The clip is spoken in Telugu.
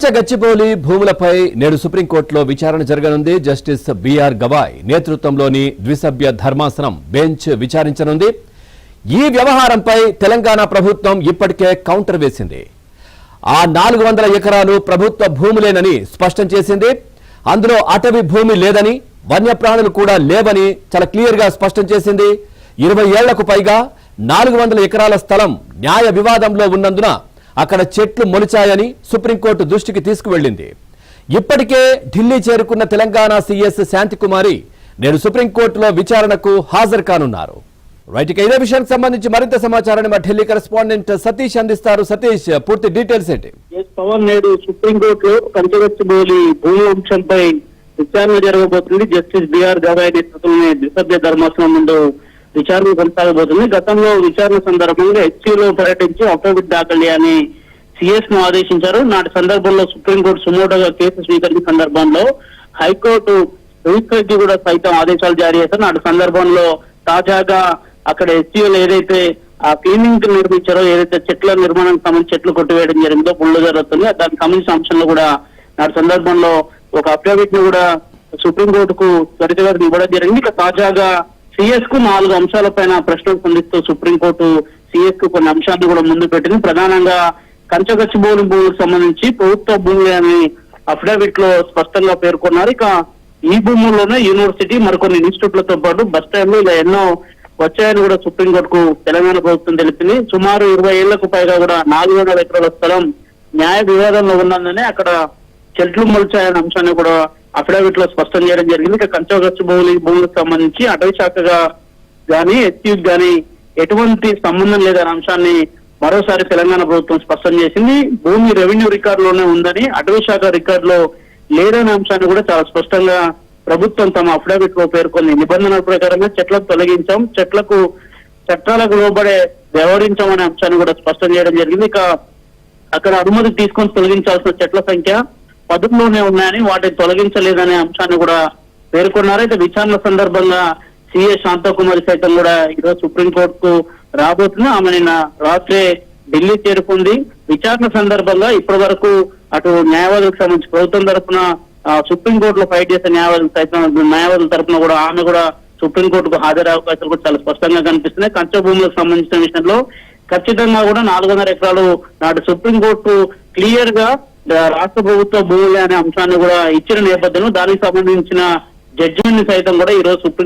గచ్చిబౌలి భూములపై నేడు సుప్రీంకోర్టులో విచారణ జరగనుంది. జస్టిస్ బిఆర్ గవాయ్ నేతృత్వంలోని ద్విసభ్య ధర్మాసనం బెంచ్ విచారించనుంది. ఈ వ్యవహారంపై తెలంగాణ ప్రభుత్వం ఇప్పటికే కౌంటర్ వేసింది. ఆ 400 ఎకరాలు ప్రభుత్వ భూములేనని స్పష్టం చేసింది. అందులో అటవీ భూమి లేదని, వన్యప్రాణులు కూడా లేవని చాలా క్లియర్ గా స్పష్టం చేసింది. 20 ఏళ్లకు పైగా 400 ఎకరాల స్థలం న్యాయ వివాదంలో ఉన్నందున అక్కడ చెట్లు మొలిచాయని సుప్రీంకోర్టు దృష్టికి తీసుకువెళ్లింది. ఇప్పటికే ఢిల్లీ చేరుకున్న తెలంగాణ సీఎస్ శాంతికుమారి నేడు సుప్రీంకోర్టులో విచారణకు హాజరు కానున్నారు. రైట్, ఇక ఇదే విషయానికి సంబంధించి మరింత సమాచారాన్ని మా ఢిల్లీ కరెస్పాండెంట్ సతీష్ అందిస్తారు. సతీష్, పూర్తి డీటెయిల్స్ ఏంటి? పవన్, నేడు సుప్రీంకోర్టులో కంచగచ్చిబౌలి భూమి అంశంపై విచారణ జరగబోతుంది. జస్టిస్ బిఆర్ గవాయ్ నేతృత్వంలోని ద్విసభ్య ధర్మాసనం ముందు విచారణ కొనసాగబోతుంది. గతంలో విచారణ సందర్భంగా హెచ్సీలో పర్యటించి అఫిడవిట్ దాఖలు చేయాలని సిఎస్ ను ఆదేశించారు. నాటి సందర్భంలో సుప్రీంకోర్టు సుమోటోగా కేసు స్వీకరించిన సందర్భంలో హైకోర్టు రిజిస్ట్రీకి కూడా సైతం ఆదేశాలు జారీ చేశారు. నాటి సందర్భంలో తాజాగా అక్కడ హెచ్సీలో ఏదైతే ఆ క్లీనింగ్ నిర్మించారో, ఏదైతే చెట్ల నిర్మాణానికి సంబంధించి చెట్లు కొట్టివేయడం జరిగిందో, బుల్లు జరుగుతుంది, దానికి సంబంధించిన అంశంలో కూడా నాటి సందర్భంలో ఒక అఫిడవిట్ ను కూడా సుప్రీంకోర్టుకు త్వరితగతిన ఇవ్వడం జరిగింది. ఇక తాజాగా సిఎస్ కు 4 అంశాలపైన ప్రశ్నలు సంధిస్తూ సుప్రీంకోర్టు సిఎస్ కు కొన్ని అంశాలను కూడా ముందు పెట్టింది. ప్రధానంగా కంచగచ్చిబౌలి భూములకు సంబంధించి ప్రభుత్వ భూములు అని అఫిడవిట్ లో స్పష్టంగా పేర్కొన్నారు. ఇక ఈ భూముల్లోనే యూనివర్సిటీ, మరికొన్ని ఇన్స్టిట్యూట్లతో పాటు బస్ స్టాండ్లు ఇలా ఎన్నో వచ్చాయని కూడా సుప్రీంకోర్టుకు తెలంగాణ ప్రభుత్వం తెలిపింది. సుమారు 20 ఏళ్లకు పైగా కూడా 400 ఎకరాల స్థలం న్యాయ వివాదంలో ఉన్నందునే అక్కడ చెట్లు మొలిచాయనే అంశాన్ని కూడా అఫిడవిట్ లో స్పష్టం చేయడం జరిగింది. ఇక కంచగచ్చిబౌలి భూములకు సంబంధించి అటవీ శాఖగా గానీ హెచ్సీకి గానీ ఎటువంటి సంబంధం లేదనే అంశాన్ని మరోసారి తెలంగాణ ప్రభుత్వం స్పష్టం చేసింది. భూమి రెవెన్యూ రికార్డులోనే ఉందని, అటవీ శాఖ రికార్డులో లేదనే అంశాన్ని కూడా చాలా స్పష్టంగా ప్రభుత్వం తమ అఫిడవిట్ లో పేర్కొంది. నిబంధనల ప్రకారంగా చెట్లను తొలగించాం, చట్టాలకు లోబడే వ్యవహరించామనే అంశాన్ని కూడా స్పష్టం చేయడం జరిగింది. ఇక అక్కడ అనుమతి తీసుకొని తొలగించాల్సిన చెట్ల సంఖ్య 10లోనే ఉన్నాయని, వాటిని తొలగించలేదనే అంశాన్ని కూడా పేర్కొన్నారు. అయితే విచారణ సందర్భంగా సిఏ శాంతకుమారి సైతం కూడా ఈరోజు సుప్రీంకోర్టుకు రాబోతుంది. ఆమె నిన్న రాత్రే ఢిల్లీ చేరుకుంది. విచారణ సందర్భంగా ఇప్పటి వరకు అటు న్యాయవాదులకు సంబంధించి ప్రభుత్వం తరఫున సుప్రీంకోర్టులో ఫైట్ చేసే న్యాయవాదుల తరఫున కూడా ఆమె కూడా సుప్రీంకోర్టుకు హాజరయ్యే అవకాశాలు కూడా చాలా స్పష్టంగా కనిపిస్తున్నాయి. కంచ భూములకు సంబంధించిన విషయంలో ఖచ్చితంగా కూడా 400 ఎకరాలు నాటి సుప్రీంకోర్టు క్లియర్ గా రాష్ట్ర ప్రభుత్వ భూములే అనే అంశాన్ని కూడా ఇచ్చిన నేపథ్యంలో దానికి సంబంధించిన జడ్జిమెంట్ ని సైతం కూడా ఈ రోజు సుప్రీంకోర్టు